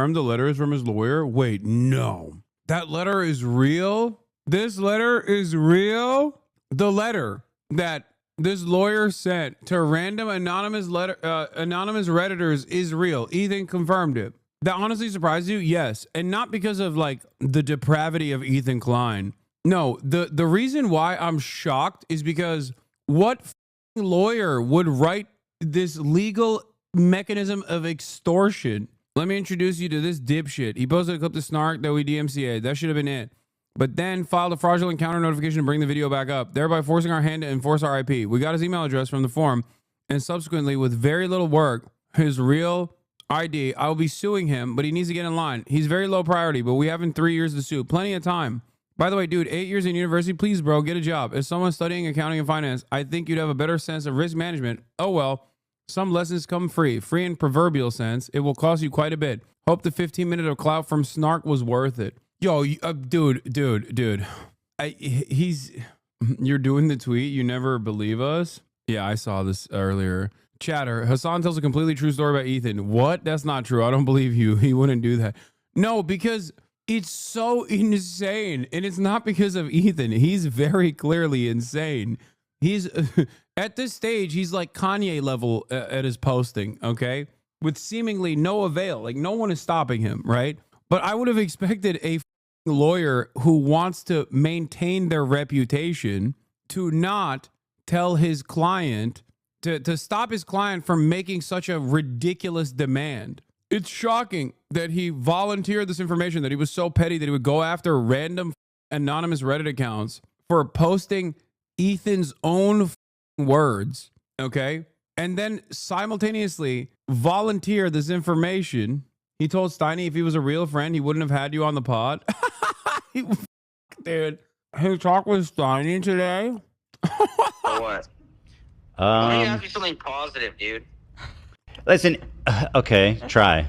confirmed the letter is from his lawyer? Wait, no. That letter is real? This letter is real? The letter that this lawyer sent to random anonymous Redditors is real. Ethan confirmed it. That honestly surprised you? Yes. And not because of like the depravity of Ethan Klein. No, the reason why I'm shocked is because what lawyer would write this legal mechanism of extortion? Let me introduce you to this dipshit. He posted a clip to Snark that we DMCA'd. That should have been it. But then filed a fraudulent counter notification to bring the video back up, thereby forcing our hand to enforce our IP. We got his email address from the forum, and subsequently, with very little work, his real ID, I will be suing him, but he needs to get in line. He's very low priority, but we have in 3 years to sue. Plenty of time. By the way, dude, 8 years in university, please, bro, get a job. As someone studying accounting and finance, I think you'd have a better sense of risk management. Oh, well, some lessons come free. Free in proverbial sense. It will cost you quite a bit. Hope the 15 minutes of clout from Snark was worth it. Yo, dude. You're doing the tweet. You never believe us? Yeah, I saw this earlier. Chatter. Hasan tells a completely true story about Ethan. What? That's not true. I don't believe you. He wouldn't do that. No, because it's so insane. And it's not because of Ethan. He's very clearly insane. He's at this stage, he's like Kanye level at his posting, okay? With seemingly no avail. Like no one is stopping him, right? But I would have expected a lawyer who wants to maintain their reputation to not tell his client, to stop his client from making such a ridiculous demand. It's shocking that he volunteered this information, that he was so petty that he would go after random anonymous Reddit accounts for posting Ethan's own words, okay? And then simultaneously volunteer this information. He told Steiny if he was a real friend, he wouldn't have had you on the pod. Dude, hey, talk with Steiny today. For what? Why don't you ask me something positive, dude? Listen, okay, try.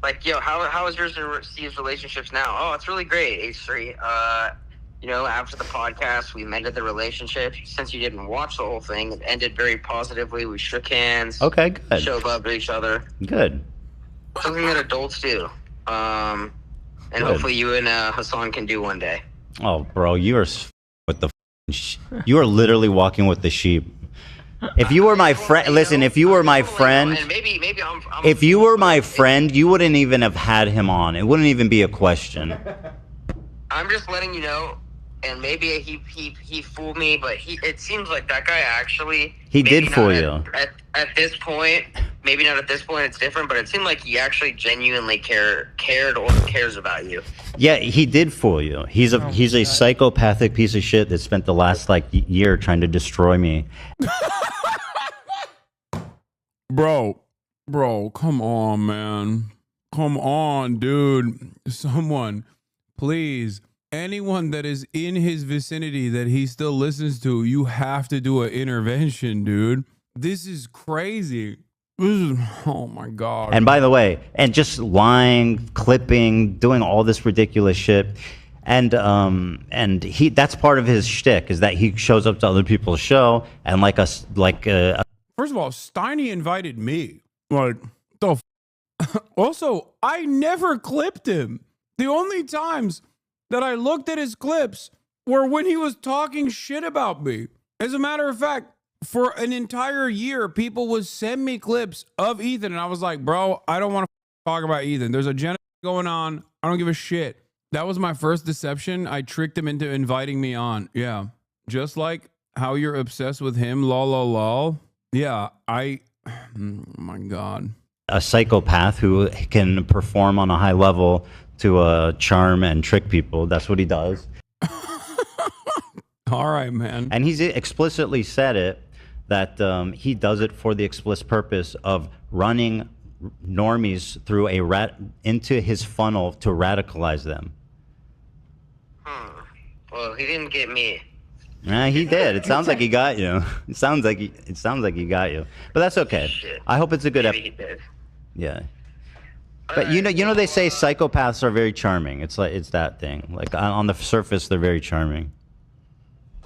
Like, yo, how is yours and Steve's relationships now? Oh, it's really great, H3. You know, after the podcast, we mended the relationship. Since you didn't watch the whole thing, it ended very positively. We shook hands. Okay, good. Showed love to each other. Good. Something that adults do. And good. hopefully you and Hasan can do one day. Oh, bro, you are with the you are literally walking with the sheep. If you were my friend, listen, if you were my friend, and maybe if you were my friend, you wouldn't even have had him on. It wouldn't even be a question. I'm just letting you know. And maybe he fooled me, but it seems like that guy actually... He did fool you. At this point, maybe not at this point, it's different, but it seemed like he actually genuinely cared or cares about you. Yeah, he did fool you. He's a psychopathic piece of shit that spent the last, like, year trying to destroy me. Bro, come on, man. Come on, dude. Someone, please... Anyone that is in his vicinity that he still listens to, you have to do an intervention, dude. This is crazy. Oh my God. And by the way, and just lying, clipping, doing all this ridiculous shit. And that's part of his shtick, is that he shows up to other people's show and first of all, Steiny invited me. Like, the also, I never clipped him. The only times that I looked at his clips were when he was talking shit about me. As a matter of fact, for an entire year, people would send me clips of Ethan, and I was like, bro, I don't want to talk about Ethan. There's a agenda going on. I don't give a shit. That was my first deception. I tricked him into inviting me on. Yeah. Just like how you're obsessed with him, lol. Yeah, oh my God. A psychopath who can perform on a high level to charm and trick people. That's what he does. All right, man. And he's explicitly said it, that he does it for the explicit purpose of running normies through into his funnel to radicalize them. Well, he didn't get me. Yeah, he did. It sounds like he got you. It sounds like he got you. But that's okay. Shit. I hope it's a good Maybe he did. Yeah. But you know they say psychopaths are very charming. It's that thing. Like on the surface, they're very charming.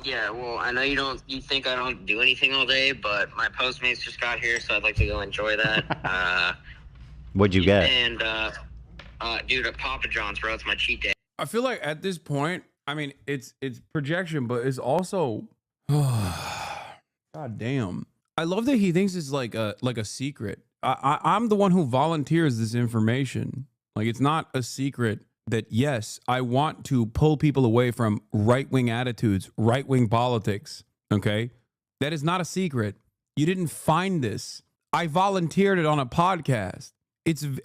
Yeah, well, I know you think I don't do anything all day, but my Postmates just got here, so I'd like to go enjoy that. What'd you get? And dude, at Papa John's, bro, it's my cheat day. I feel like at this point, I mean, it's projection, but it's also, god damn. I love that he thinks it's like a secret. I'm the one who volunteers this information. Like, it's not a secret that, yes, I want to pull people away from right-wing attitudes, right-wing politics. Okay, that is not a secret. You didn't find this. I volunteered it on a podcast.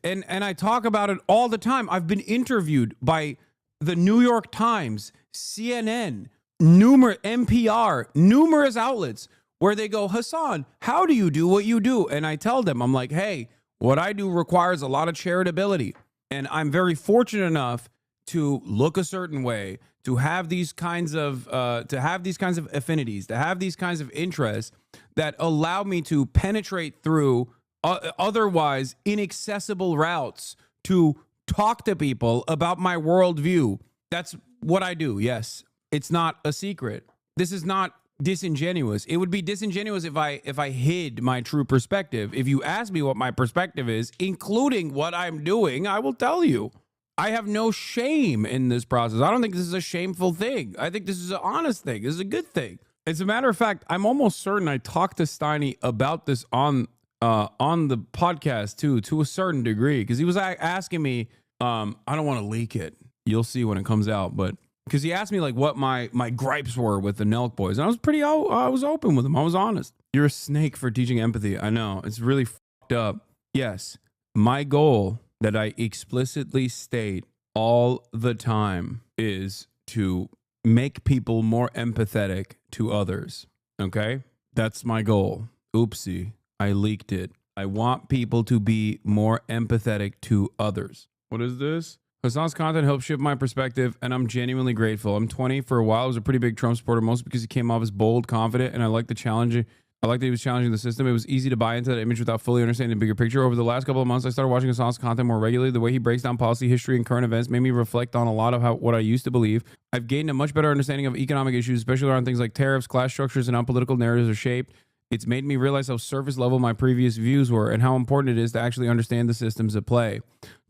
And I talk about it all the time. I've been interviewed by the New York Times, CNN, NPR, numerous outlets where they go, Hasan, how do you do what you do? And I tell them, I'm like, hey, what I do requires a lot of charitability. And I'm very fortunate enough to look a certain way, to have these kinds of affinities, to have these kinds of interests that allow me to penetrate through otherwise inaccessible routes to talk to people about my worldview. That's what I do. Yes, it's not a secret. This is not disingenuous. It would be disingenuous if I hid my true perspective. If you ask me what my perspective is, including what I'm doing, I will tell you. I have no shame in this process. I don't think this is a shameful thing. I think this is an honest thing. This is a good thing. As a matter of fact, I'm almost certain I talked to Steiny about this on the podcast too, to a certain degree, because he was asking me. I don't want to leak it. You'll see when it comes out, but because he asked me like what my gripes were with the Nelk Boys, and I was open with him. I was honest. You're a snake for teaching empathy. I know, it's really fucked up. Yes, my goal that I explicitly state all the time is to make people more empathetic to others. Okay, that's my goal. Oopsie, I leaked it. I want people to be more empathetic to others. What is this? Hasan's content helped shift my perspective, and I'm genuinely grateful. I'm 20. For a while, I was a pretty big Trump supporter, mostly because he came off as bold, confident, and I like the challenge. I like that he was challenging the system. It was easy to buy into that image without fully understanding the bigger picture. Over the last couple of months, I started watching Hasan's content more regularly. The way he breaks down policy, history, and current events made me reflect on a lot of what I used to believe. I've gained a much better understanding of economic issues, especially around things like tariffs, class structures, and how political narratives are shaped. It's made me realize how surface level my previous views were and how important it is to actually understand the systems at play.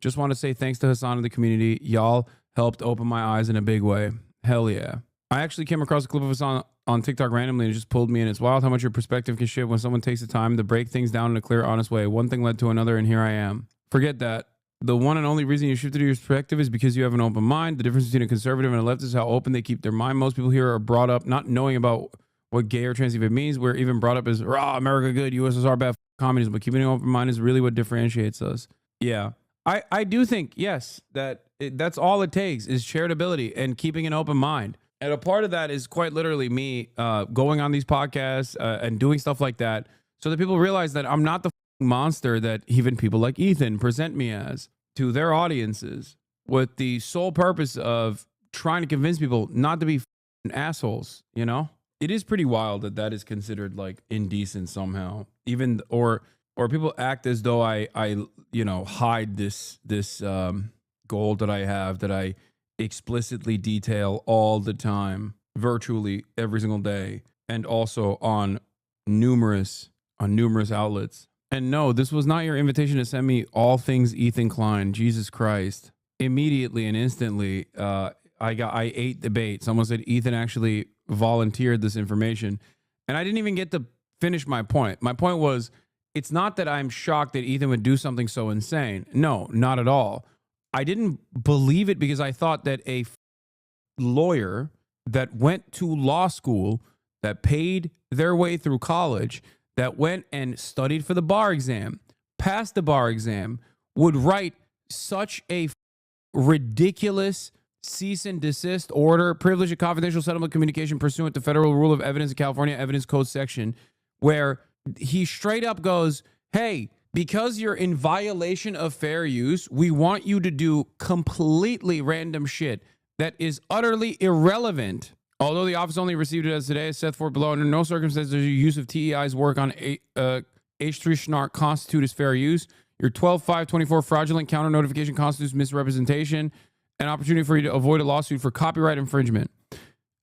Just want to say thanks to Hasan and the community. Y'all helped open my eyes in a big way. Hell yeah. I actually came across a clip of Hasan on TikTok randomly and it just pulled me in. It's wild how much your perspective can shift when someone takes the time to break things down in a clear, honest way. One thing led to another, and here I am. Forget that. The one and only reason you shifted your perspective is because you have an open mind. The difference between a conservative and a leftist is how open they keep their mind. Most people here are brought up not knowing about what gay or trans even means. We're even brought up as raw America good, USSR bad, communism. But keeping an open mind is really what differentiates us. Yeah, I do think, yes, that's all it takes is charitability and keeping an open mind. And a part of that is quite literally me going on these podcasts and doing stuff like that so that people realize that I'm not the monster that even people like Ethan present me as to their audiences, with the sole purpose of trying to convince people not to be assholes, you know? It is pretty wild that is considered like indecent somehow. Even or people act as though I hide this goal that I have, that I explicitly detail all the time, virtually every single day, and also on numerous outlets. And no, this was not your invitation to send me all things Ethan Klein. Jesus Christ. Immediately and instantly, I ate the bait. Someone said Ethan actually volunteered this information, and I didn't even get to finish my point. My point was, it's not that I'm shocked that Ethan would do something so insane. No, not at all. I didn't believe it because I thought that a lawyer that went to law school, that paid their way through college, that went and studied for the bar exam, passed the bar exam, would write such a ridiculous cease and desist order, privilege of confidential settlement communication pursuant to Federal Rule of Evidence in California Evidence Code section, where he straight up goes, hey, because you're in violation of fair use, we want you to do completely random shit that is utterly irrelevant. Although the office only received it as today, as set forth below, under no circumstances does your use of TEI's work on H3 Schnark constitute as fair use. Your 12-5-24 fraudulent counter notification constitutes misrepresentation, an opportunity for you to avoid a lawsuit for copyright infringement.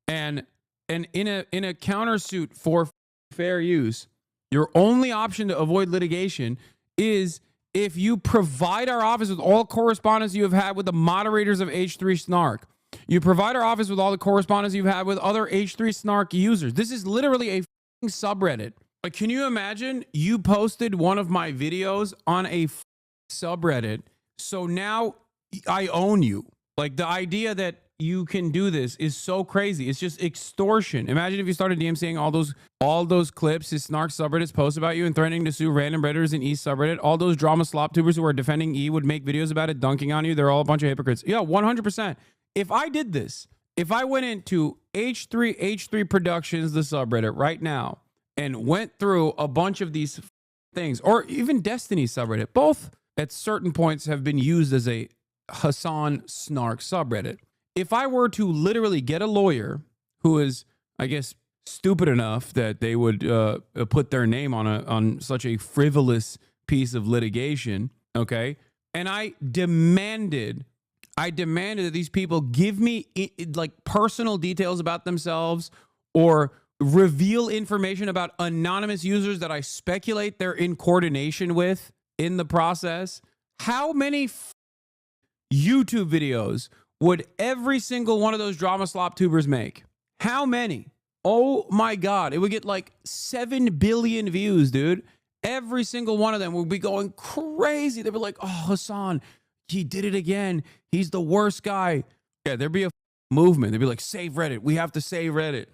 And in a countersuit for fair use, your only option to avoid litigation is if you provide our office with all correspondence you have had with the moderators of H3 Snark, you provide our office with all the correspondence you've had with other H3 Snark users. This is literally a subreddit. Like, can you imagine you posted one of my videos on a subreddit? So now I own you. Like, the idea that you can do this is so crazy. It's just extortion. Imagine if you started DMCing all those clips his Snark subreddits post about you and threatening to sue random redditors in E subreddit. All those drama slop tubers who are defending E would make videos about it, dunking on you. They're all a bunch of hypocrites. Yeah, 100%. If I did this, if I went into H3 Productions, the subreddit right now, and went through a bunch of these things, or even Destiny subreddit, both at certain points have been used as a Hasan Snark subreddit. If I were to literally get a lawyer who is, I guess, stupid enough that they would put their name on such a frivolous piece of litigation, okay, and I demanded that these people give me like personal details about themselves or reveal information about anonymous users that I speculate they're in coordination with in the process. How many YouTube videos would every single one of those drama slop tubers make? How many? Oh my God. It would get like 7 billion views, dude. Every single one of them would be going crazy. They'd be like, oh, Hasan, he did it again. He's the worst guy. Yeah, there'd be a movement. They'd be like, save Reddit. We have to save Reddit.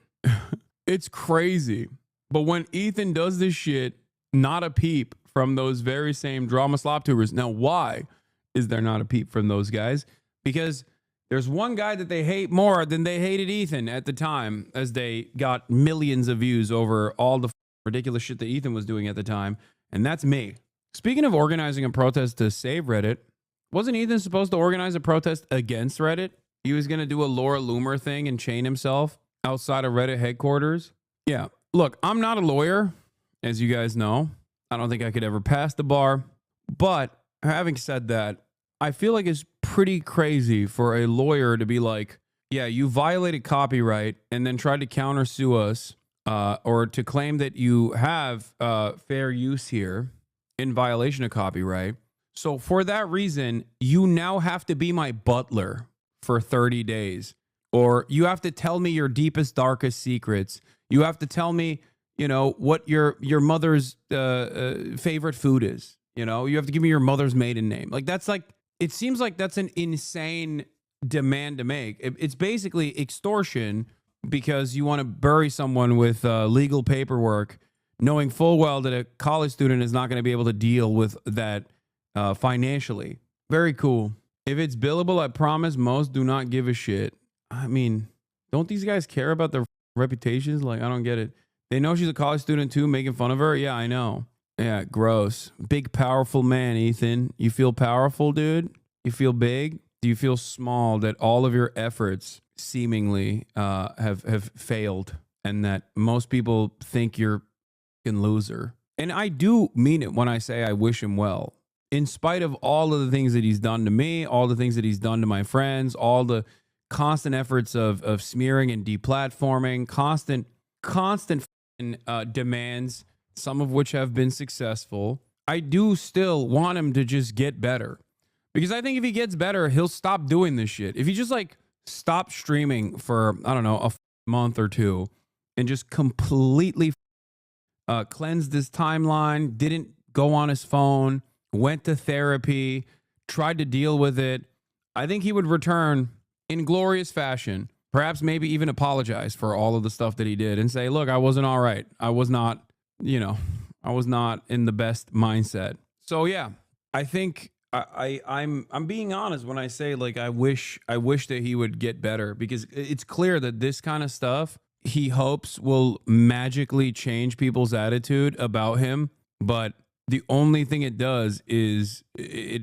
It's crazy. But when Ethan does this shit, not a peep from those very same drama slop tubers. Now, why is there not a peep from those guys? Because there's one guy that they hate more than they hated Ethan at the time, as they got millions of views over all the ridiculous shit that Ethan was doing at the time. And that's me. Speaking of organizing a protest to save Reddit, wasn't Ethan supposed to organize a protest against Reddit? He was going to do a Laura Loomer thing and chain himself outside of Reddit headquarters. Yeah, look, I'm not a lawyer, as you guys know. I don't think I could ever pass the bar. But having said that, I feel like it's pretty crazy for a lawyer to be like, yeah, you violated copyright and then tried to countersue us or to claim that you have fair use here in violation of copyright. So for that reason, you now have to be my butler for 30 days. Or you have to tell me your deepest, darkest secrets. You have to tell me, you know, what your mother's favorite food is. You know, you have to give me your mother's maiden name. Like, that's like, it seems like that's an insane demand to make. It's basically extortion because you want to bury someone with legal paperwork, knowing full well that a college student is not going to be able to deal with that financially. Very cool. If it's billable, I promise most do not give a shit. I mean, don't these guys care about their reputations? Like, I don't get it. They know she's a college student too, making fun of her. Yeah, I know. Yeah, gross. Big, powerful man, Ethan. You feel powerful, dude? You feel big? Do you feel small that all of your efforts seemingly have failed and that most people think you're a loser? And I do mean it when I say I wish him well. In spite of all of the things that he's done to me, all the things that he's done to my friends, all the constant efforts of smearing and deplatforming, constant demands, some of which have been successful, I do still want him to just get better. Because I think if he gets better, he'll stop doing this shit. If he just like stopped streaming for, I don't know, a month or two and just completely cleansed his timeline, didn't go on his phone, went to therapy, tried to deal with it, I think he would return in glorious fashion, perhaps maybe even apologize for all of the stuff that he did and say, look, I wasn't all right. I was not, you know, I was not in the best mindset. So yeah, I think I'm being honest when I say, like, I wish that he would get better, because it's clear that this kind of stuff he hopes will magically change people's attitude about him. But the only thing it does is it